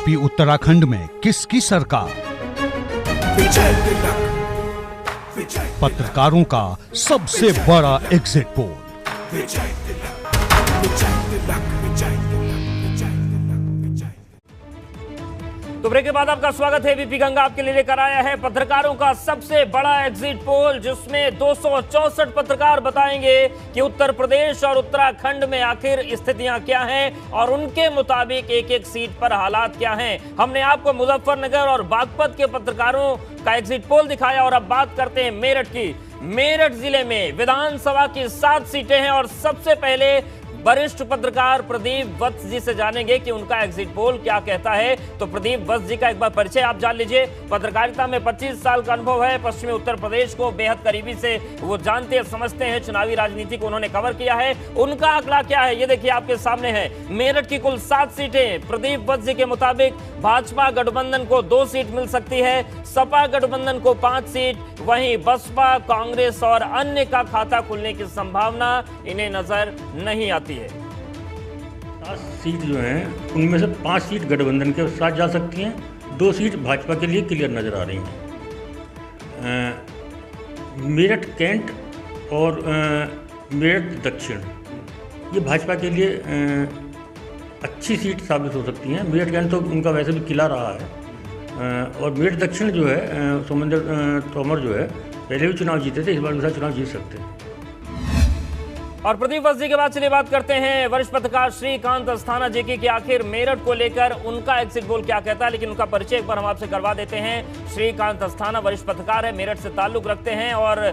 UP Uttarakhand में किसकी सरकार? पत्रकारों का सबसे बड़ा एग्जिट पोल। तो ब्रेक के बाद आपका स्वागत है। एबीपी गंगा आपके लिए लेकर आया है पत्रकारों का सबसे बड़ा एग्जिट पोल, जिसमें 264 पत्रकार बताएंगे कि उत्तर प्रदेश और उत्तराखंड में आखिर स्थितियां क्या हैं और उनके मुताबिक एक एक सीट पर हालात क्या हैं। हमने आपको मुजफ्फरनगर और बागपत के पत्रकारों का एग्जिट पोल दिखाया और अब बात करते हैं मेरठ की। मेरठ जिले में विधानसभा की 7 सीटें हैं और सबसे पहले वरिष्ठ पत्रकार प्रदीप वत्स जी से जानेंगे कि उनका एग्जिट पोल क्या कहता है। तो प्रदीप वत्स जी का एक बार परिचय आप जान लीजिए। पत्रकारिता में 25 साल का अनुभव है। पश्चिमी उत्तर प्रदेश को बेहद करीबी से वो जानते हैं, समझते हैं। चुनावी राजनीति को उन्होंने कवर किया है। उनका आंकड़ा क्या है ये देखिए आपके सामने है। मेरठ की कुल 7 सीटें प्रदीप वत्स जी के मुताबिक भाजपा गठबंधन को 2 सीट मिल सकती है, सपा गठबंधन को 5 सीट, वहीं बसपा, कांग्रेस और अन्य का खाता खुलने की संभावना इन्हें नजर नहीं आती है। 7 सीट जो हैं उनमें से 5 सीट गठबंधन के साथ जा सकती हैं, 2 सीट भाजपा के लिए क्लियर नज़र आ रही हैं। मेरठ कैंट और मेरठ दक्षिण ये भाजपा के लिए अच्छी सीट साबित हो सकती हैं। मेरठ कैंट तो उनका वैसे भी किला रहा है और मेरठ दक्षिण जो है सोमेंद्र तोमर जो है पहले भी चुनाव जीते थे, इस बार दूसरा चुनाव जीत सकते हैं। और प्रदीप वत्स जी के बाद चलिए बात करते हैं वरिष्ठ पत्रकार श्रीकांत अस्थाना जी की कि आखिर मेरठ को लेकर उनका एग्जिट पोल क्या कहता है। लेकिन उनका परिचय एक बार हम आपसे करवा देते हैं। श्रीकांत अस्थाना वरिष्ठ पत्रकार है, मेरठ से ताल्लुक रखते हैं और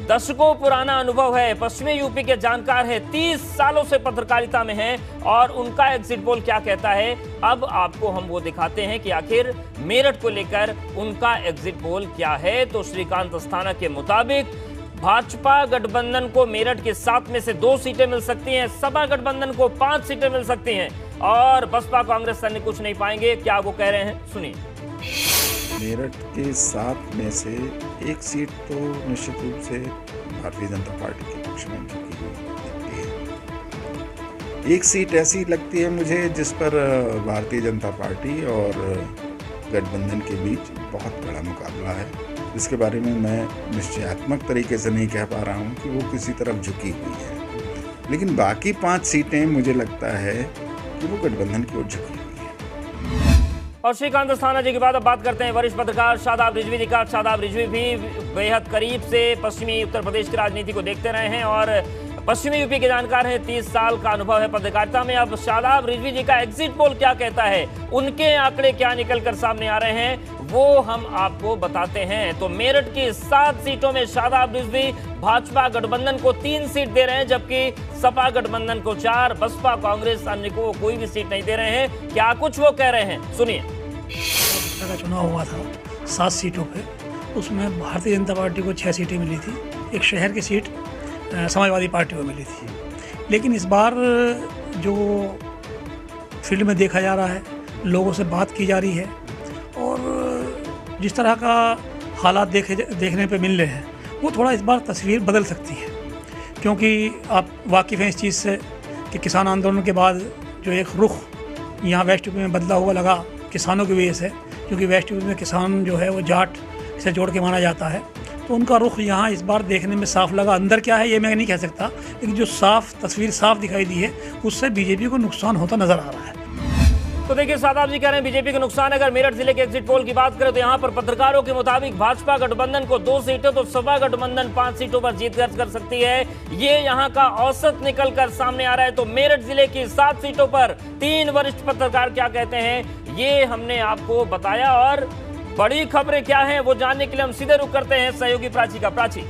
दशकों पुराना अनुभव है, पश्चिमी यूपी के जानकार है, 30 सालों से पत्रकारिता में है और उनका एग्जिट पोल क्या कहता है अब आपको हम वो दिखाते हैं कि आखिर मेरठ को लेकर उनका एग्जिट पोल क्या है। तो श्रीकांत अस्थाना के मुताबिक भाजपा गठबंधन को मेरठ के 7 में से 2 सीटें मिल सकती हैं, सपा गठबंधन को 5 सीटें मिल सकती हैं और बसपा कांग्रेस अन्य कुछ नहीं पाएंगे। क्या वो कह रहे हैं, सुनिए। मेरठ के 7 में से 1 सीट तो निश्चित रूप से भारतीय जनता पार्टी के पक्ष में झुकी हुई है। 1 सीट ऐसी लगती है मुझे जिस पर भारतीय जनता पार्टी और गठबंधन के बीच बहुत बड़ा मुकाबला है, जिसके बारे में मैं निश्चयात्मक तरीके से नहीं कह पा रहा हूँ कि वो किसी तरफ झुकी हुई है। लेकिन बाकी 5 सीटें मुझे लगता है कि वो गठबंधन की ओर झुकी हुई है। और श्रीकांत अस्थाना जी के बाद अब बात करते हैं वरिष्ठ पत्रकार शादाब रिजवी जी का। शादाब रिजवी भी बेहद करीब से पश्चिमी उत्तर प्रदेश की राजनीति को देखते रहे हैं और पश्चिमी यूपी के जानकार हैं, 30 साल का अनुभव है पत्रकारिता में। अब शादाब रिजवी जी का एग्जिट पोल क्या कहता है, उनके आंकड़े क्या निकलकर सामने आ रहे हैं, वो हम आपको बताते हैं। तो मेरठ की 7 सीटों में शादाब रिजवी भाजपा गठबंधन को 3 सीट दे रहे हैं, जबकि सपा गठबंधन को 4, बसपा कांग्रेस अन्य को कोई भी सीट नहीं दे रहे हैं। क्या कुछ वो कह रहे हैं, सुनिए। का चुनाव हुआ था 7 सीटों पे, उसमें भारतीय जनता पार्टी को 6 सीटें मिली थी, एक शहर की सीट समाजवादी पार्टी को मिली थी। लेकिन इस बार जो फील्ड में देखा जा रहा है, लोगों से बात की जा रही है और जिस तरह का हालात देखने पे मिल रहे हैं, वो थोड़ा इस बार तस्वीर बदल सकती है। क्योंकि आप वाकिफ़ हैं इस चीज़ से कि किसान आंदोलन के बाद जो एक रुख यहाँ वेस्ट यूपी में बदला हुआ लगा किसानों की वजह से, क्योंकि वेस्ट यूपी में किसान जो है वो जाट से जोड़ के माना जाता है, तो उनका रुख यहाँ इस बार देखने में साफ लगा। अंदर क्या है ये मैं नहीं कह सकता, लेकिन जो साफ तस्वीर साफ दिखाई दी है उससे बीजेपी को नुकसान होता नजर आ रहा है। तो देखिए शादाब जी कह रहे हैं बीजेपी को नुकसान। अगर मेरठ जिले के एग्जिट पोल की बात करें तो यहाँ पर पत्रकारों के मुताबिक भाजपा गठबंधन को 2 सीटें तो सपा गठबंधन 5 सीटों पर जीत दर्ज कर सकती है। ये यहाँ का औसत निकल कर सामने आ रहा है। तो मेरठ जिले की 7 सीटों पर 3 वरिष्ठ पत्रकार क्या कहते हैं ये हमने आपको बताया और बड़ी खबरें क्या हैं वो जानने के लिए हम सीधे रुख करते हैं सहयोगी प्राची का। प्राची,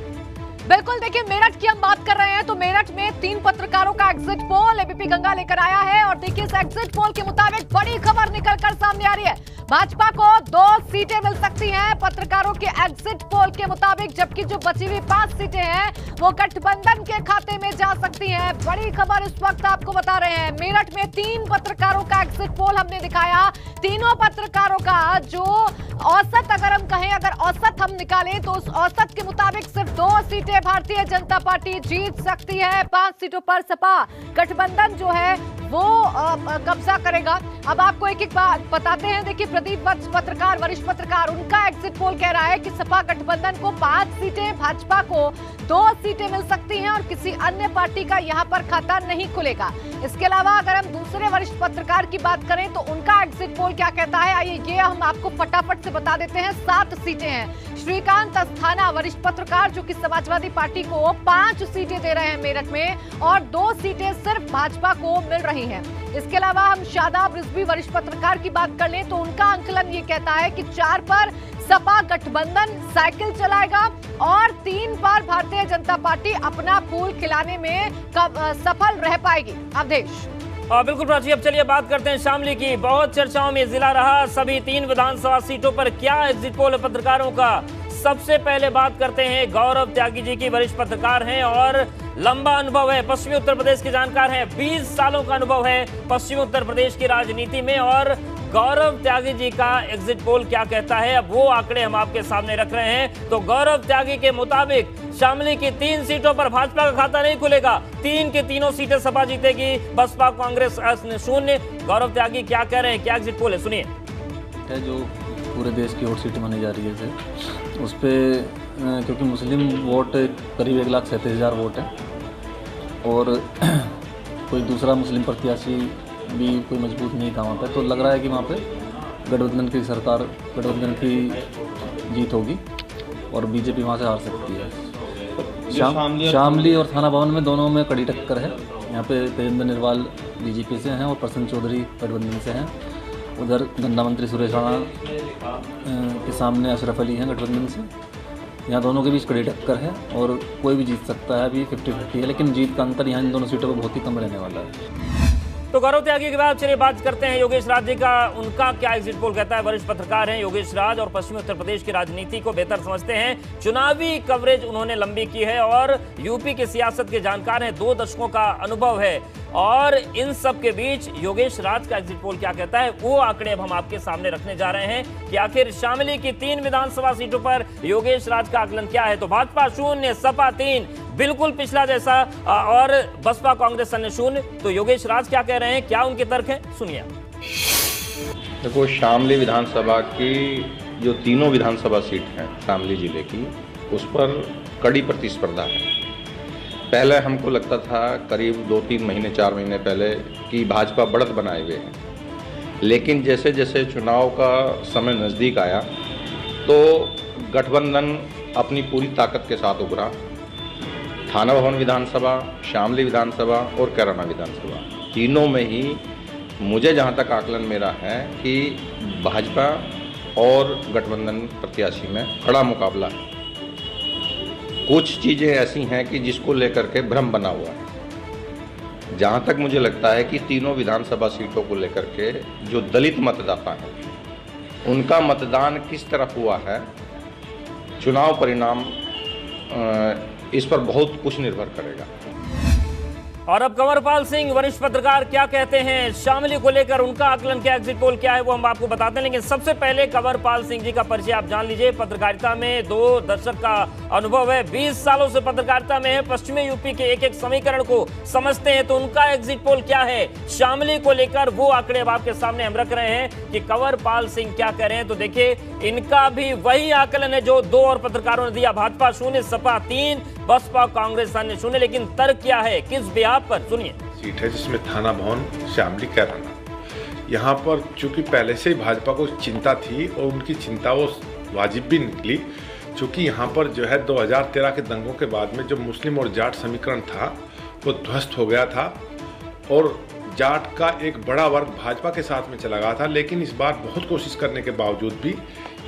बिल्कुल, देखिए मेरठ की हम बात कर रहे हैं तो मेरठ में 3 पत्रकारों का एग्जिट पोल एबीपी गंगा लेकर आया है और देखिए इस एग्जिट पोल के मुताबिक बड़ी खबर निकलकर सामने आ रही है। भाजपा को 2 सीटें मिल सकती हैं पत्रकारों के एग्जिट पोल के मुताबिक, जबकि जो बची हुई 5 सीटें हैं वो गठबंधन के खाते में जा सकती हैं। बड़ी खबर इस वक्त आपको बता रहे हैं। मेरठ में 3 पत्रकारों का एग्जिट पोल हमने दिखाया। तीनों पत्रकारों का जो औसत अगर हम कहें, अगर औसत हम निकालें तो उस औसत के मुताबिक सिर्फ 2 सीटें भारतीय जनता पार्टी जीत सकती है। 5 सीटों पर सपा गठबंधन जो है वो कब्जा करेगा। अब आपको एक एक बात बताते हैं। देखिए, प्रदीप वत्स पत्रकार, वरिष्ठ पत्रकार, उनका एग्जिट पोल कह रहा है कि सपा गठबंधन को 5 सीटें, भाजपा को 2 सीटें मिल सकती हैं और किसी अन्य पार्टी का यहां पर खाता नहीं खुलेगा। इसके अलावा अगर हम दूसरे वरिष्ठ पत्रकार की बात करें तो उनका एग्जिट पोल क्या कहता है, आइए ये हम आपको फटाफट से बता देते हैं। 7 सीटें हैं। श्रीकांत अस्थाना, वरिष्ठ पत्रकार, जो कि समाजवादी पार्टी को 5 सीटें दे रहे हैं मेरठ में और 2 सीटें सिर्फ भाजपा को मिल रही हैं। इसके अलावा हम शादाब रिजवी, वरिष्ठ पत्रकार की बात कर लें तो उनका आंकलन ये कहता है कि 4 पर सपा गठबंधन साइकिल चलाएगा और 3 पर भारतीय जनता पार्टी अपना फूल खिलाने में सफल रह पाएगी। अवधेश। बिल्कुल प्राची, अब चलिए बात करते हैं शामली की। बहुत चर्चाओं में जिला रहा। सभी 3 विधानसभा सीटों पर क्या एग्जिट पोल है पत्रकारों का। सबसे पहले बात करते हैं गौरव त्यागी जी की, वरिष्ठ पत्रकार हैं और लंबा अनुभव है, पश्चिमी उत्तर प्रदेश के जानकार हैं। 20 सालों का अनुभव है पश्चिमी उत्तर प्रदेश की राजनीति में। और गौरव त्यागी जी का एग्जिट पोल क्या कहता है, अब वो आंकड़े हम आपके सामने रख रहे हैं। तो गौरव त्यागी के मुताबिक शामली की 3 सीटों पर भाजपा का खाता नहीं खुलेगा। 3 की तीनों सीटें सपा जीतेगी, बसपा कांग्रेस 0। गौरव त्यागी क्या कह रहे हैं, क्या एग्जिट पोल है, सुनिए। जो पूरे देश की वोट सीट मानी जा रही है उस पर, क्योंकि मुस्लिम वोट करीब 1,37,000 वोट है और कोई दूसरा मुस्लिम प्रत्याशी भी कोई मजबूत नहीं था वहाँ पे, तो लग रहा है कि वहाँ पे गठबंधन की सरकार, गठबंधन की जीत होगी और बीजेपी वहाँ से हार सकती है। शामली और थाना भवन में दोनों में कड़ी टक्कर है। यहाँ पे तेजेंद्र निर्वाल बीजेपी से हैं और प्रसन्न चौधरी गठबंधन से हैं। उधर गन्ना मंत्री सुरेश राणा के सामने अशरफ अली हैं गठबंधन से। यहाँ दोनों के बीच कड़ी टक्कर है और कोई भी जीत सकता है। अभी 50-50 है, लेकिन जीत का अंतर यहाँ इन दोनों सीटों पर बहुत ही कम रहने वाला है। तो गौरव त्यागी के बाद चलिए बात करते हैं योगेश राज जी का। उनका क्या एग्जिट पोल कहता है। वरिष्ठ पत्रकार हैं योगेश राज और पश्चिमी उत्तर प्रदेश की राजनीति को बेहतर समझते हैं। चुनावी कवरेज उन्होंने लंबी की है और यूपी की सियासत के जानकार हैं। 2 दशकों का अनुभव है और इन सब के बीच योगेश राज का एग्जिट पोल क्या कहता है, वो आंकड़े अब हम आपके सामने रखने जा रहे हैं कि आखिर शामली की 3 विधानसभा सीटों पर योगेश राज का आकलन क्या है। तो भाजपा 0, सपा 3, बिल्कुल पिछला जैसा, और बसपा कांग्रेस 0। तो योगेश राज क्या कह रहे हैं, क्या उनके तर्क हैं, सुनिए। देखो, शामली विधानसभा की जो तीनों विधानसभा सीट हैं शामली जिले की, उस पर कड़ी प्रतिस्पर्धा है। पहले हमको लगता था करीब 2-3 महीने 4 महीने पहले कि भाजपा बढ़त बनाए हुए है, लेकिन जैसे जैसे चुनाव का समय नज़दीक आया तो गठबंधन अपनी पूरी ताकत के साथ उभरा। थाना भवन विधानसभा, शामली विधानसभा और कैराना विधानसभा, तीनों में ही मुझे जहाँ तक आकलन मेरा है कि भाजपा और गठबंधन प्रत्याशी में कड़ा मुकाबला है। कुछ चीज़ें ऐसी हैं कि जिसको लेकर के भ्रम बना हुआ है। जहाँ तक मुझे लगता है कि तीनों विधानसभा सीटों को लेकर के जो दलित मतदाता हैं उनका मतदान किस तरफ हुआ है, चुनाव परिणाम इस पर बहुत कुछ निर्भर करेगा। और अब कंवरपाल सिंह, वरिष्ठ पत्रकार, क्या कहते हैं शामली को लेकर, उनका आकलन क्या, एग्जिट पोल क्या है, वो हम आपको बताते हैं। लेकिन सबसे पहले कंवरपाल सिंह जी का परिचय आप जान लीजिए। पत्रकारिता में 2 दशक का अनुभव है, 20 सालों से पत्रकारिता में है, पश्चिमी यूपी के एक एक समीकरण को समझते हैं। तो उनका एग्जिट पोल क्या है शामली को लेकर, वो आंकड़े अब आपके सामने हम रख रहे हैं कि कंवरपाल सिंह क्या कह रहे हैं। तो देखिए, इनका भी वही आकलन है जो 2 और पत्रकारों ने दिया। भाजपा 0, सपा 3, बसपा कांग्रेस 0। लेकिन तर्क क्या है, किस बिहाफ पर, सुनिए। सीट है जिसमें थाना भवन, शामली, कैराना, यहाँ पर चूंकि पहले से ही भाजपा को चिंता थी और उनकी चिंता वो वाजिब भी निकली, चूंकि यहाँ पर जो है 2013 के दंगों के बाद में जो मुस्लिम और जाट समीकरण था वो ध्वस्त हो गया था और जाट का एक बड़ा वर्ग भाजपा के साथ में चला गया था। लेकिन इस बार बहुत कोशिश करने के बावजूद भी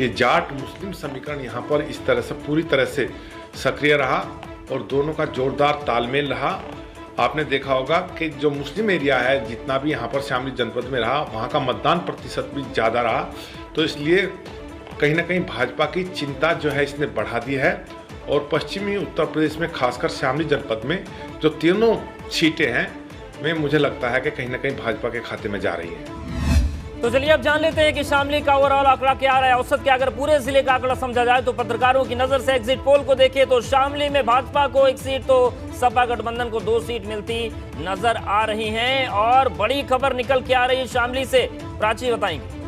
ये जाट मुस्लिम समीकरण यहाँ पर इस तरह से पूरी तरह से सक्रिय रहा और दोनों का जोरदार तालमेल रहा। आपने देखा होगा कि जो मुस्लिम एरिया है जितना भी यहाँ पर शामली जनपद में रहा, वहाँ का मतदान प्रतिशत भी ज़्यादा रहा। तो इसलिए कहीं ना कहीं भाजपा की चिंता जो है इसने बढ़ा दी है और पश्चिमी उत्तर प्रदेश में खासकर शामली जनपद में जो तीनों सीटें हैं में मुझे लगता है कि कहीं ना कहीं भाजपा के खाते में जा रही है। तो चलिए अब जान लेते हैं कि शामली का ओवरऑल आंकड़ा क्या आ रहा है। औसत क्या, अगर पूरे जिले का आंकड़ा समझा जाए तो पत्रकारों की नजर से एग्जिट पोल को देखें तो शामली में भाजपा को 1 सीट तो सपा गठबंधन को 2 सीट मिलती नजर आ रही हैं। और बड़ी खबर निकल के आ रही है शामली से, प्राची बताएंगे।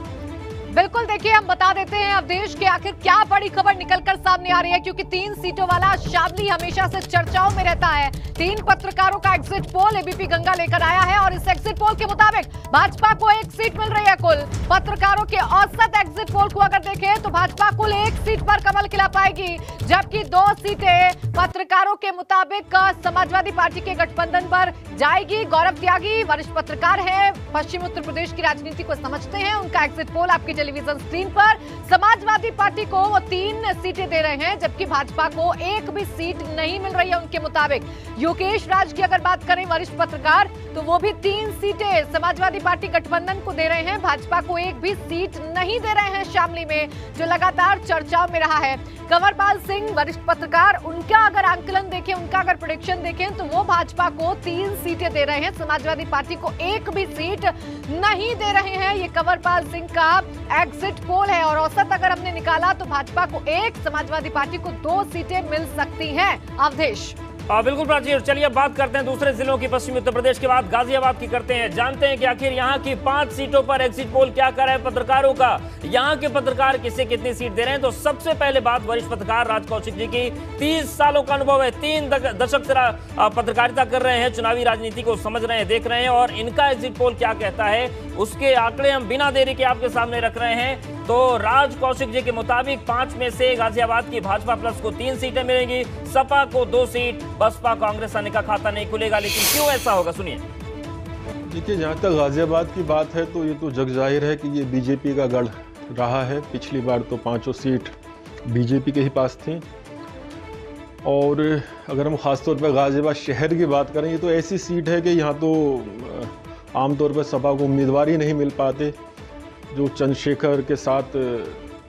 बिल्कुल, देखिए हम बता देते हैं अवधेश के आखिर क्या बड़ी खबर निकलकर सामने आ रही है, क्योंकि 3 सीटों वाला शामली हमेशा से चर्चाओं में रहता है। 3 पत्रकारों का एग्जिट पोल एबीपी गंगा लेकर आया है और इस एग्जिट पोल के मुताबिक भाजपा को 1 सीट मिल रही है। कुल पत्रकारों के औसत एग्जिट पोल को अगर देखें तो भाजपा कुल 1 सीट पर कमल खिला पाएगी, जबकि 2 सीटें पत्रकारों के मुताबिक समाजवादी पार्टी के गठबंधन पर जाएगी। गौरव त्यागी वरिष्ठ पत्रकार हैं, पश्चिमी उत्तर प्रदेश की राजनीति को समझते हैं। उनका एग्जिट पोल आपकी टेलीविजन स्क्रीन पर, समाजवादी पार्टी को वो 3 सीटें दे रहे हैं, जबकि भाजपा को 1 भी सीट नहीं मिल रही है उनके मुताबिक। योगेश राज की अगर बात करें वरिष्ठ पत्रकार, तो वो भी 3 सीटें समाजवादी पार्टी गठबंधन को दे रहे हैं, भाजपा को 1 भी सीट नहीं दे रहे हैं शामली में, जो लगातार चर्चाओं में रहा है। कंवरपाल सिंह वरिष्ठ पत्रकार, उनका अगर आंकलन देखें, उनका अगर प्रेडिक्शन देखें तो वो भाजपा को 3 सीटें दे रहे हैं, समाजवादी पार्टी को 1 भी सीट नहीं दे रहे हैं। ये कंवरपाल सिंह का एग्जिट पोल है और औसत अगर हमने निकाला तो भाजपा को 1, समाजवादी पार्टी को 2 सीटें मिल सकती हैं। अवधेश। बिल्कुल प्राची, चलिए अब बात करते हैं दूसरे जिलों की। पश्चिमी उत्तर प्रदेश के बाद गाजियाबाद की करते हैं, जानते हैं कि आखिर यहाँ की 5 सीटों पर एग्जिट पोल क्या कर रहा है पत्रकारों का, यहाँ के पत्रकार किसे कितनी सीट दे रहे हैं। तो सबसे पहले बात वरिष्ठ पत्रकार राज कौशिक जी की, 30 सालों का अनुभव है, 3 दशक से पत्रकारिता कर रहे हैं, चुनावी राजनीति को समझ रहे हैं, देख रहे हैं, और इनका एग्जिट पोल क्या कहता है उसके आंकड़े हम बिना देरी के आपके सामने रख रहे हैं। तो राज कौशिक जी के मुताबिक 5 में से गाजियाबाद की भाजपा प्लस को 3 सीटें मिलेंगी, सपा को 2 सीट, बसपा कांग्रेस आने का खाता नहीं खुलेगा। लेकिन क्यों ऐसा होगा, सुनिए। देखिए, जहाँ तक गाजियाबाद की बात है तो ये तो जग जाहिर है कि ये बीजेपी का गढ़ रहा है। पिछली बार तो 5 सीट बीजेपी के ही पास थी, और अगर हम ख़ासतौर पर गाजियाबाद शहर की बात करें, ये तो ऐसी सीट है कि यहाँ तो आमतौर पर सपा को उम्मीदवार ही नहीं मिल पाते। जो चंद्रशेखर के साथ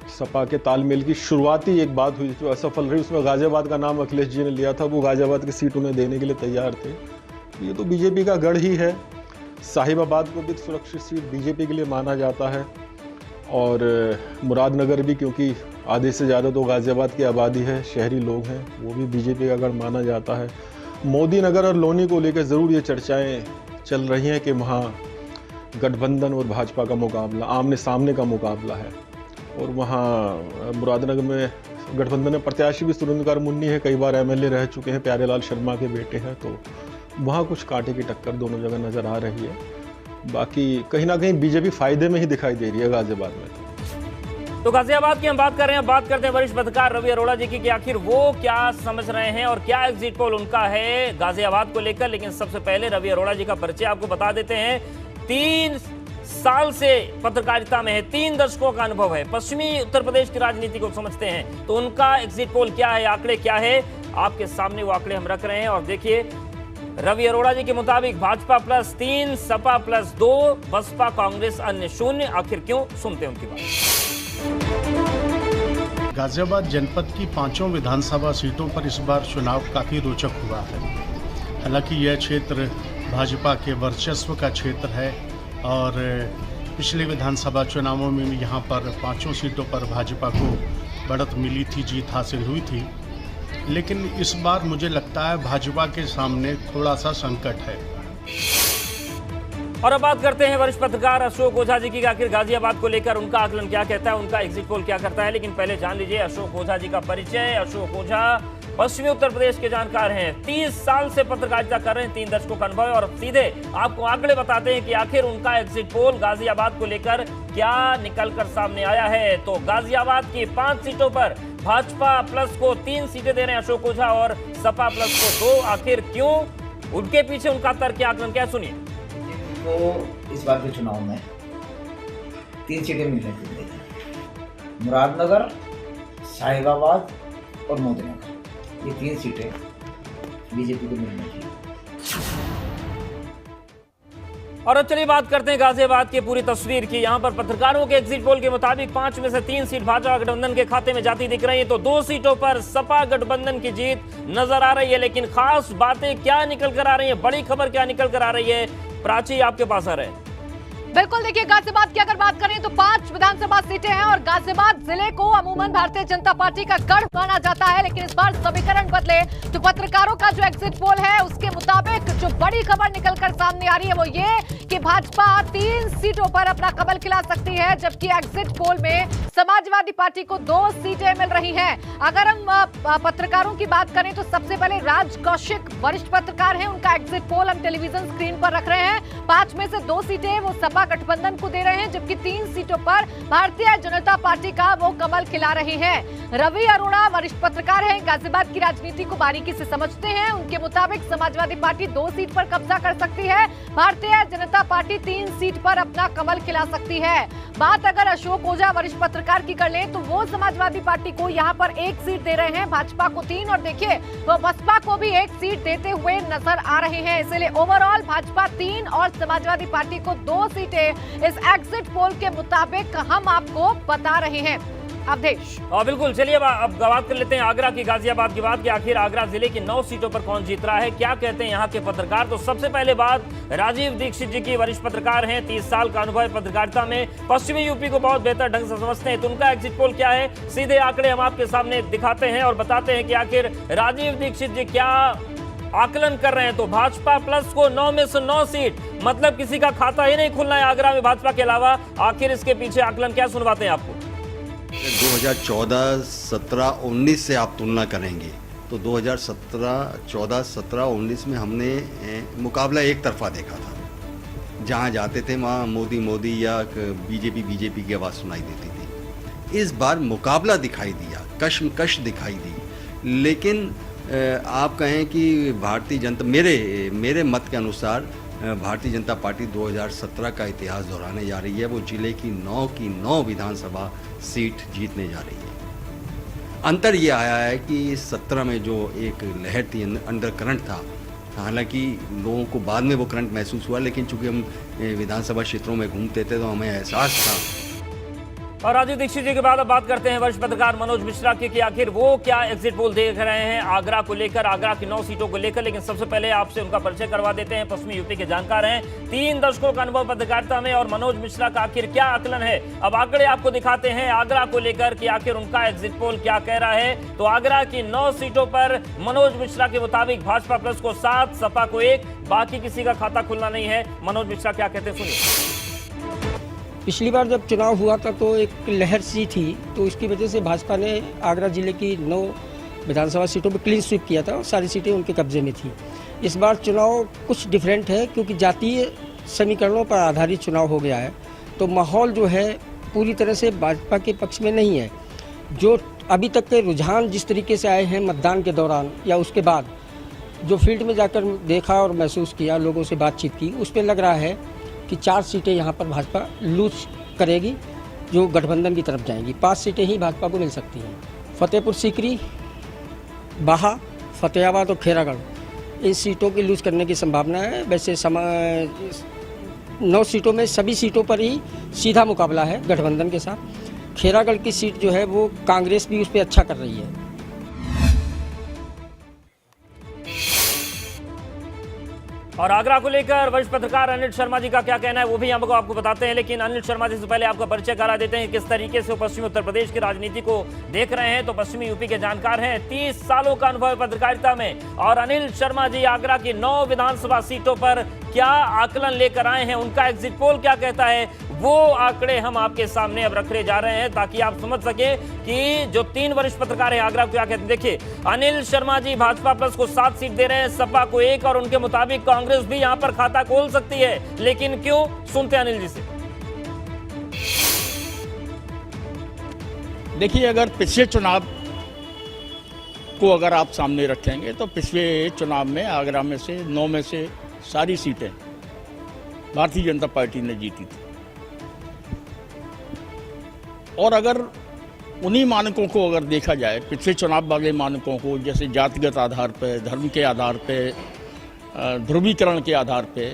सपा के तालमेल की शुरुआती एक बात हुई जो असफल रही, उसमें गाजियाबाद का नाम अखिलेश जी ने लिया था, वो गाजियाबाद की सीट उन्हें देने के लिए तैयार थे। ये तो बीजेपी का गढ़ ही है। साहिबाबाद को भी सुरक्षित सीट बीजेपी के लिए माना जाता है, और मुरादनगर भी, क्योंकि आधे से ज़्यादा तो गाजियाबाद की आबादी है, शहरी लोग हैं, वो भी बीजेपी का गढ़ माना जाता है। मोदी नगर और लोनी को लेकर ज़रूर ये चर्चाएँ चल रही हैं कि वहाँ गठबंधन और भाजपा का मुकाबला, आमने सामने का मुकाबला है, और वहाँ मुरादनगर में गठबंधन में प्रत्याशी भी सुरेंद्र मुन्नी है, कई बार एमएलए रह चुके हैं, प्यारेलाल शर्मा के बेटे हैं, तो वहाँ कुछ कांटे की टक्कर दोनों जगह नज़र आ रही है। बाकी कहीं ना कहीं बीजेपी फायदे में ही दिखाई दे रही है गाजियाबाद में। तो गाजियाबाद की हम बात कर रहे हैं, बात करते हैं वरिष्ठ पत्रकार रवि अरोड़ा जी की कि आखिर वो क्या समझ रहे हैं और क्या एग्जिट पोल उनका है गाजियाबाद को लेकर। लेकिन सबसे पहले रवि अरोड़ा जी का परिचय आपको बता देते हैं। 3 साल से पत्रकारिता में है, 3 दशकों का अनुभव है, पश्चिमी उत्तर प्रदेश की राजनीति को समझते हैं। तो उनका एग्जिट पोल क्या है, आंकड़े क्या है, आपके सामने वो आंकड़े हम रख रहे हैं। और देखिए, रवि अरोड़ा जी के मुताबिक भाजपा प्लस 3, सपा प्लस 2, बसपा कांग्रेस अन्य 0। आखिर क्यों, सुनते हैं उनकी बात। गाजियाबाद जनपद की 5 विधानसभा सीटों पर इस बार चुनाव काफ़ी रोचक हुआ है। हालांकि यह क्षेत्र भाजपा के वर्चस्व का क्षेत्र है, और पिछले विधानसभा चुनावों में भी यहाँ पर 5 सीटों पर भाजपा को बढ़त मिली थी, जीत हासिल हुई थी। लेकिन इस बार मुझे लगता है भाजपा के सामने थोड़ा सा संकट है। और अब बात करते हैं वरिष्ठ पत्रकार अशोक ओझा जी की, आखिर गाजियाबाद को लेकर उनका आकलन क्या कहता है, उनका एग्जिट पोल क्या करता है। लेकिन पहले जान लीजिए अशोक ओझा जी का परिचय। अशोक ओझा पश्चिमी उत्तर प्रदेश के जानकार हैं, 30 साल से पत्रकारिता कर रहे हैं, 3 दशकों का अनुभव है, और सीधे आपको आंकड़े बताते हैं कि आखिर उनका एग्जिट पोल गाजियाबाद को लेकर क्या निकलकर सामने आया है। तो गाजियाबाद की 5 सीटों पर भाजपा प्लस को 3 सीटें दे रहे हैं अशोक ओझा, और सपा प्लस को 2। आखिर क्यों, उनके पीछे उनका तर्क क्या, आकलन क्या, सुनिए। तो इस बार के चुनाव में 3 सीटें मिल रही थी, मुरादनगर, साहिबाबाद और मोदीनगर, ये 3 सीटें बीजेपी को मिलने की। और अब चलिए बात करते हैं गाजियाबाद की पूरी तस्वीर की। यहां पर पत्रकारों के एग्जिट पोल के मुताबिक 5 में से 3 सीट भाजपा गठबंधन के खाते में जाती दिख रही है, तो 2 सीटों पर सपा गठबंधन की जीत नजर आ रही है। लेकिन खास बातें क्या निकल कर आ रही है, बड़ी खबर क्या निकल कर आ रही है, प्राची आपके पास आ रहे हैं। बिल्कुल, देखिए गाजियाबाद की अगर बात करें तो 5 विधानसभा सीटें हैं और गाजियाबाद जिले को अमूमन भारतीय जनता पार्टी का गढ़ माना जाता है, लेकिन इस बार समीकरण बदले। तो पत्रकारों का जो एग्जिट पोल है उसके मुताबिक जो बड़ी खबर निकलकर सामने आ रही है वो ये कि भाजपा 3 सीटों पर अपना कमल खिला सकती है, जबकि एग्जिट पोल में समाजवादी पार्टी को 2 सीटें मिल रही हैं। अगर हम पत्रकारों की बात करें तो सबसे पहले राज कौशिक वरिष्ठ पत्रकार हैं, उनका एग्जिट पोल हम टेलीविजन स्क्रीन पर रख रहे हैं। 5 में से 2 सीटें वो सपा गठबंधन को दे रहे हैं, जबकि 3 सीटों पर भारतीय जनता पार्टी का वो कमल खिला रही है। रवि अरोड़ा वरिष्ठ पत्रकार हैं, गाजियाबाद की राजनीति को बारीकी से समझते हैं। उनके मुताबिक समाजवादी पार्टी 2 सीट पर कब्जा कर सकती है, भारतीय जनता पार्टी 3 सीट पर अपना कमल खिला सकती है। बात अगर अशोक ओझा वरिष्ठ पत्रकार की कर लें तो वो समाजवादी पार्टी को यहाँ पर 1 सीट दे रहे हैं, भाजपा को 3, और देखिए वो बसपा को भी 1 सीट देते हुए नजर आ रहे हैं। इसलिए ओवरऑल भाजपा 3 और समाजवादी पार्टी को 2 सीटें इस एग्जिट पोल के मुताबिक हम आपको बता रहे हैं। अवधेश, बिल्कुल, चलिए अब बात कर लेते हैं आगरा की, गाजियाबाद की बात कि आखिर आगरा जिले की 9 सीटों पर कौन जीत रहा है, क्या कहते हैं यहाँ के पत्रकार। तो सबसे पहले बात राजीव दीक्षित जी की, वरिष्ठ पत्रकार हैं, 30 साल का अनुभव पत्रकारिता में, पश्चिमी यूपी को बहुत बेहतर ढंग से समझते हैं। तो उनका एग्जिट पोल क्या है, सीधे आंकड़े हम आपके सामने दिखाते हैं और बताते हैं कि आखिर राजीव दीक्षित जी क्या आकलन कर रहे हैं। तो भाजपा प्लस को 9 में से 9 सीट, मतलब किसी का खाता ही नहीं खुलना है आगरा में भाजपा के अलावा। आखिर इसके पीछे आकलन क्या सुनवाते हैं आपको? 2014, 17, 19 से आप तुलना करेंगे तो 2017, 14, 17, 19 में हमने मुकाबला एक तरफा देखा था। जहां जाते थे वहां मोदी मोदी या बीजेपी की आवाज़ सुनाई देती थी। इस बार मुकाबला दिखाई दिया, कश्मकश दिखाई दी। लेकिन आप कहें कि भारतीय जनता, मेरे मत के अनुसार भारतीय जनता पार्टी 2017 का इतिहास दोहराने जा रही है। वो जिले की 9 विधानसभा सीट जीतने जा रही है। अंतर ये आया है कि 17 में जो एक लहर थी, अंडर करंट था, हालांकि लोगों को बाद में वो करंट महसूस हुआ, लेकिन चूंकि हम विधानसभा क्षेत्रों में घूमते थे तो हमें एहसास था। और राजीव दीक्षित जी के बाद अब बात करते हैं वरिष्ठ पत्रकार मनोज मिश्रा की कि आखिर वो क्या एग्जिट पोल देख रहे हैं आगरा को लेकर, आगरा की 9 सीटों को लेकर। लेकिन सबसे पहले आपसे उनका परिचय करवा देते हैं। पश्चिमी यूपी के जानकार हैं, 3 दशकों का अनुभव पत्रकारिता में, और मनोज मिश्रा का आखिर क्या आकलन है। अब आंकड़े आपको दिखाते हैं आगरा को लेकर कि आखिर उनका एग्जिट पोल क्या कह रहा है। तो आगरा की 9 सीटों पर मनोज मिश्रा के मुताबिक भाजपा प्लस को 7, सपा को 1, बाकी किसी का खाता खुलना नहीं है। मनोज मिश्रा क्या कहते हैं, सुनिए। पिछली बार जब चुनाव हुआ था तो एक लहर सी थी, तो उसकी वजह से भाजपा ने आगरा जिले की 9 विधानसभा सीटों पर क्लीन स्वीप किया था और सारी सीटें उनके कब्जे में थी। इस बार चुनाव कुछ डिफरेंट है, क्योंकि जातीय समीकरणों पर आधारित चुनाव हो गया है, तो माहौल जो है पूरी तरह से भाजपा के पक्ष में नहीं है। जो अभी तक के रुझान जिस तरीके से आए हैं मतदान के दौरान या उसके बाद, जो फील्ड में जाकर देखा और महसूस किया, लोगों से बातचीत की, उस पर लग रहा है कि 4 सीटें यहाँ पर भाजपा लूज करेगी, जो गठबंधन की तरफ जाएंगी। 5 सीटें ही भाजपा को मिल सकती हैं। फतेहपुर सीकरी, बाहा, फतेहाबाद और खेरागढ़, इन सीटों की लूज करने की संभावना है। वैसे 9 सीटों में सभी सीटों पर ही सीधा मुकाबला है गठबंधन के साथ। खेरागढ़ की सीट जो है वो कांग्रेस भी उस पर अच्छा कर रही है। और आगरा को लेकर वरिष्ठ पत्रकार अनिल शर्मा जी का क्या कहना है वो भी हमको आपको बताते हैं। लेकिन अनिल शर्मा जी से पहले आपका परिचय करा देते हैं किस तरीके से वो पश्चिमी उत्तर प्रदेश की राजनीति को देख रहे हैं। तो पश्चिमी यूपी के जानकार हैं, 30 सालों का अनुभव पत्रकारिता में, और अनिल शर्मा जी आगरा की 9 विधानसभा सीटों पर क्या आकलन लेकर आए हैं, उनका एग्जिट पोल क्या कहता है, वो आंकड़े हम आपके सामने अब रखने जा रहे हैं ताकि आप समझ सके कि जो 3 वरिष्ठ पत्रकार हैं आगरा को क्या कहते हैं। देखिए, अनिल शर्मा जी भाजपा प्लस को 7 सीट दे रहे हैं, सपा को 1, और उनके मुताबिक कांग्रेस भी यहां पर खाता खोल सकती है। लेकिन क्यों, सुनते हैं अनिल जी से। देखिए, अगर पिछले चुनाव को अगर आप सामने रखेंगे तो पिछले चुनाव में आगरा में से 9 में से सारी सीटें भारतीय जनता पार्टी ने जीती थी। और अगर उन्हीं मानकों को अगर देखा जाए, पिछले चुनाव वाले मानकों को, जैसे जातिगत आधार पर, धर्म के आधार पर, ध्रुवीकरण के आधार पे,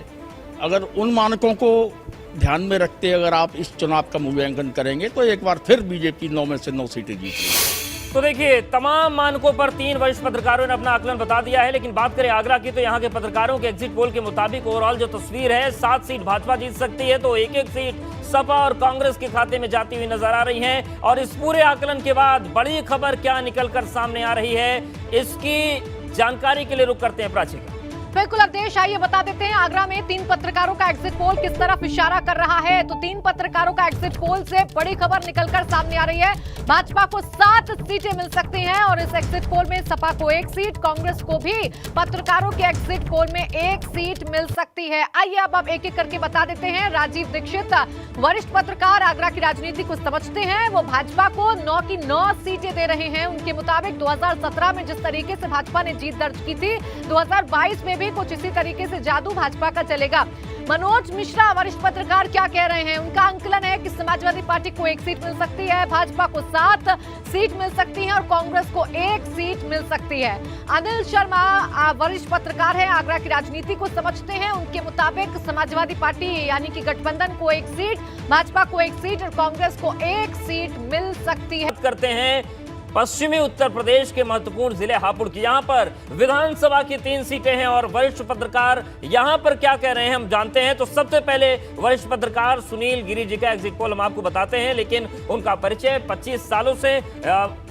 अगर उन मानकों को ध्यान में रखते अगर आप इस चुनाव का मूल्यांकन करेंगे तो एक बार फिर बीजेपी 9 में से 9 सीटें जीत रही है। तो देखिए, तमाम मानकों पर 3 वरिष्ठ पत्रकारों ने अपना आकलन बता दिया है, लेकिन बात करें आगरा की तो यहां के पत्रकारों के एग्जिट पोल के मुताबिक ओवरऑल जो तस्वीर है, 7 सीट भाजपा जीत सकती है तो एक सीट सपा और कांग्रेस के खाते में जाती हुई नजर आ रही है। और इस पूरे आकलन के बाद बड़ी खबर क्या निकलकर सामने आ रही है, इसकी जानकारी के लिए रुक करते हैं प्राची का। बिल्कुल अवधेश, आइए बता देते हैं आगरा में 3 पत्रकारों का एग्जिट पोल किस तरफ इशारा कर रहा है। तो 3 पत्रकारों का एग्जिट पोल से बड़ी खबर निकलकर सामने आ रही है। भाजपा को 7 सीटें मिल सकती हैं और इस एग्जिट पोल में सपा को 1 सीट, कांग्रेस को भी पत्रकारों के एग्जिट पोल में 1 सीट मिल सकती है। आइए अब एक एक करके बता देते हैं। राजीव दीक्षित वरिष्ठ पत्रकार, आगरा की राजनीति को समझते हैं, वो भाजपा को 9 की 9 सीटें दे रहे हैं। उनके मुताबिक 2017 में जिस तरीके से भाजपा ने जीत दर्ज की थी, 2022 में भी कुछ इसी तरीके से जादू भाजपा का चलेगा। मनोज मिश्रा वरिष्ठ पत्रकार क्या कह रहे हैं, उनका आंकलन है कि समाजवादी पार्टी को 1 सीट मिल सकती है, भाजपा को 7 सीट मिल सकती है और कांग्रेस को 1 सीट मिल सकती है। अनिल शर्मा वरिष्ठ पत्रकार है, आगरा की राजनीति को समझते हैं, उनके मुताबिक समाजवादी पार्टी यानी कि गठबंधन को 1 सीट, भाजपा को 1 सीट और कांग्रेस को 1 सीट मिल सकती है। करते हैं पश्चिमी उत्तर प्रदेश के महत्वपूर्ण जिले हापुड़ की, यहां पर विधानसभा की 3 सीटें हैं और वरिष्ठ पत्रकार यहां पर क्या कह रहे हैं हम जानते हैं। तो सबसे पहले वरिष्ठ पत्रकार सुनील गिरी जी का एग्जिट पोल हम आपको बताते हैं, लेकिन उनका परिचय 25 सालों से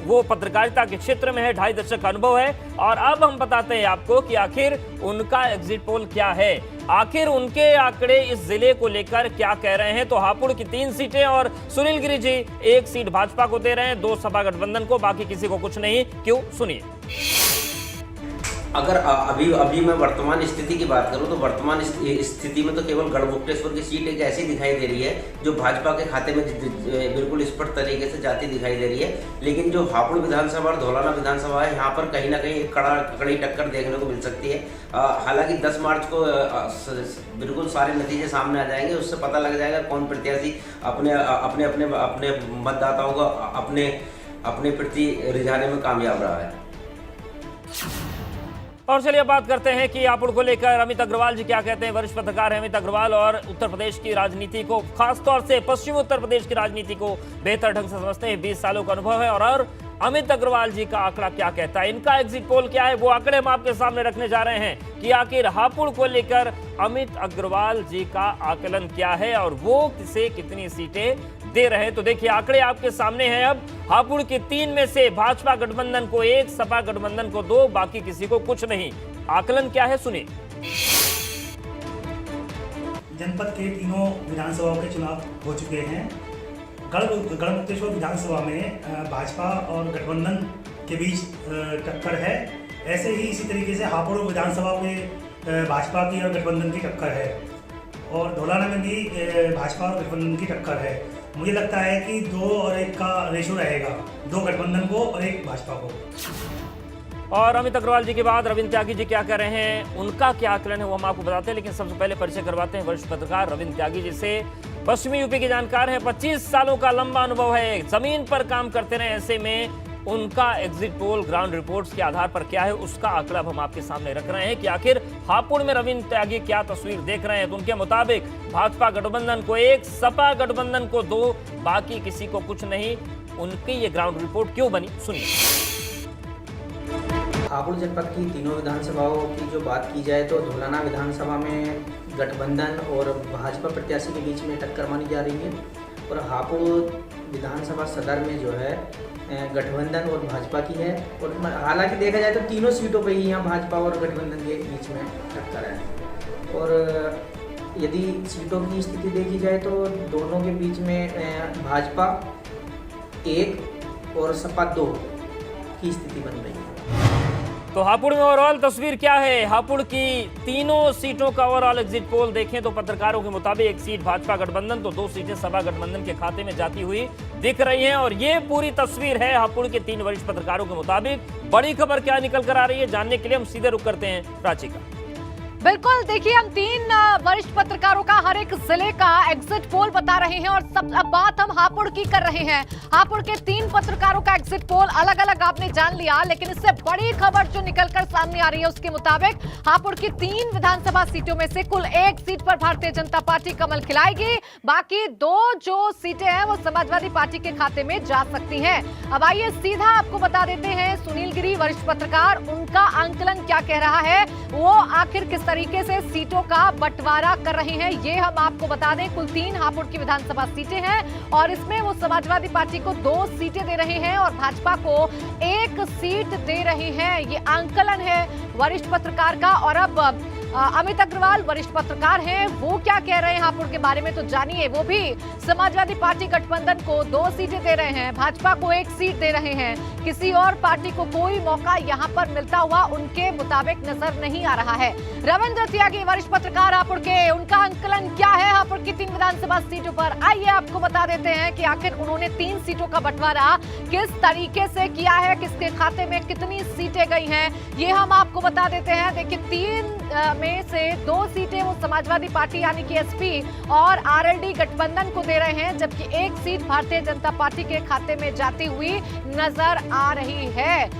वो पत्रकारिता के क्षेत्र में है, 2.5 दशक का अनुभव है। और अब हम बताते हैं आपको कि आखिर उनका एग्जिट पोल क्या है, आखिर उनके आंकड़े इस जिले को लेकर क्या कह रहे हैं। तो हापुड़ की 3 सीटें और सुनील गिरी जी 1 सीट भाजपा को दे रहे हैं, 2 सपा गठबंधन को, बाकी किसी को कुछ नहीं। क्यों, सुनिए। अगर अभी मैं वर्तमान स्थिति की बात करूं तो वर्तमान स्थिति में तो केवल गढ़मुक्तेश्वर की सीट एक ऐसी दिखाई दे रही है जो भाजपा के खाते में बिल्कुल स्पष्ट तरीके से जाती दिखाई दे रही है। लेकिन जो हापुड़ विधानसभा और धौलाना विधानसभा है, यहाँ पर कहीं ना कहीं एक कड़ी टक्कर देखने को मिल सकती है। हालांकि 10 मार्च को बिल्कुल सारे नतीजे सामने आ जाएंगे, उससे पता लग जाएगा कौन प्रत्याशी अपने मतदाताओं को अपने प्रति रिझाने में कामयाब रहा है। और चलिए बात करते हैं कि हापुड़ को लेकर अमित अग्रवाल जी क्या कहते हैं। वरिष्ठ पत्रकार हैं अमित अग्रवाल और उत्तर प्रदेश की राजनीति को, खासतौर से पश्चिमी उत्तर प्रदेश की राजनीति को बेहतर ढंग से समझते हैं, 20 सालों का अनुभव है। और अमित अग्रवाल जी का आंकड़ा क्या कहता है, इनका एग्जिट पोल क्या है, वो आंकड़े हम आपके सामने रखने जा रहे हैं कि आखिर हापुड़ को लेकर अमित अग्रवाल जी का आकलन क्या है और वो किसे कितनी सीटें दे रहे हैं। तो देखिए आंकड़े आपके सामने हैं। अब हापुड़ की 3 में से भाजपा गठबंधन को 1, सपा गठबंधन को 2, बाकी किसी को कुछ नहीं। आकलन क्या है, सुनिए। जनपद के तीनों विधानसभाओं के चुनाव हो चुके हैं। गढ़मुक्तेश्वर विधानसभा में भाजपा और गठबंधन के बीच टक्कर है। ऐसे ही इसी तरीके से हापुड़ विधानसभा में भाजपा की और गठबंधन की टक्कर है और धौलाना में भी भाजपा और गठबंधन की टक्कर है। मुझे लगता है कि 2 और 1 का रेशो रहेगा, 2 गठबंधन को और 1 भाजपा को। और अमित अग्रवाल जी के बाद रविंद्र त्यागी जी क्या कह रहे हैं, उनका क्या आकलन है वो हम आपको बताते हैं। लेकिन सबसे पहले परिचय करवाते हैं वरिष्ठ पत्रकार रविंद्र त्यागी जी से। पश्चिमी यूपी के जानकार हैं, 25 सालों का लंबा अनुभव है, जमीन पर काम करते रहे। ऐसे में उनका एग्जिट पोल ग्राउंड रिपोर्ट्स के आधार पर क्या है, उसका आंकड़ा हम आपके सामने रख रहे हैं कि आखिर हापुड़ में रविंद्र त्यागी क्या तस्वीर देख रहे हैं। तो उनके मुताबिक भाजपा गठबंधन को 1, सपा गठबंधन को 2, बाकी किसी को कुछ नहीं। उनकी ये ग्राउंड रिपोर्ट क्यों बनी, सुनिए। हापुड़ जनपद की तीनों विधानसभाओं की जो बात की जाए तो धौलाना विधानसभा में गठबंधन और भाजपा प्रत्याशी के बीच में टक्कर मानी जा रही है और हापुड़ विधानसभा सदर में जो है गठबंधन और भाजपा की है। और हालांकि देखा जाए तो तीनों सीटों पर ही यहाँ भाजपा और गठबंधन के बीच में टक्कर है। और यदि सीटों की स्थिति देखी जाए तो दोनों के बीच में भाजपा 1 और सपा 2 की स्थिति बन रही है। तो हापुड़ में ओवरऑल तस्वीर क्या है, हापुड़ की तीनों सीटों का ओवरऑल एग्जिट पोल देखें तो पत्रकारों के मुताबिक 1 सीट भाजपा गठबंधन तो 2 सीटें सपा गठबंधन के खाते में जाती हुई दिख रही हैं। और ये पूरी तस्वीर है हापुड़ के 3 वरिष्ठ पत्रकारों के मुताबिक। बड़ी खबर क्या निकल कर आ रही है, जानने के लिए हम सीधे रुक करते हैं प्राची का। बिल्कुल, देखिए हम 3 वरिष्ठ पत्रकारों का हर एक जिले का एग्जिट पोल बता रहे हैं और अब बात हम हापुड़ की कर रहे हैं। हापुड़ के 3 पत्रकारों का एग्जिट पोल अलग अलग आपने जान लिया, लेकिन इससे बड़ी खबर जो निकलकर सामने आ रही है उसके मुताबिक हापुड़ की 3 विधानसभा सीटों में से कुल 1 सीट पर भारतीय जनता पार्टी कमल खिलाएगी, बाकी 2 जो सीटें हैं वो समाजवादी पार्टी के खाते में जा सकती हैं। अब आइए सीधा आपको बता देते हैं सुनील गिरी वरिष्ठ पत्रकार, उनका आंकलन क्या कह रहा है, वो आखिर किस तरीके से सीटों का बंटवारा कर रहे हैं, ये हम आपको बता दें। कुल 3 हापुड़ की विधानसभा सीटें हैं और इसमें वो समाजवादी पार्टी को 2 सीटें दे रहे हैं और भाजपा को 1 सीट दे रहे हैं। ये आंकलन है वरिष्ठ पत्रकार का। और अब अमित अग्रवाल वरिष्ठ पत्रकार हैं, वो क्या कह रहे हैं हापुड़ के बारे में तो जानिए। वो भी समाजवादी पार्टी गठबंधन को 2 सीटें दे रहे हैं, भाजपा को 1 सीट दे रहे हैं, किसी और पार्टी को कोई मौका यहां पर मिलता हुआ उनके मुताबिक नजर नहीं आ रहा है। रविंद्र त्यागी वरिष्ठ पत्रकार हापुड़ के, उनका आंकलन क्या है हापुड़ की 3 विधानसभा सीटों पर, आइए आपको बता देते हैं कि आखिर उन्होंने 3 सीटों का बंटवारा किस तरीके से किया है, किसके खाते में कितनी सीटें गई हैं, ये हम आपको बता देते हैं। देखिए 3 में से 2 सीटें वो समाजवादी पार्टी यानी कि एसपी और आरएलडी गठबंधन को दे रहे हैं, जबकि 1 सीट भारतीय जनता पार्टी के खाते में जाती हुई नजर आ रही है।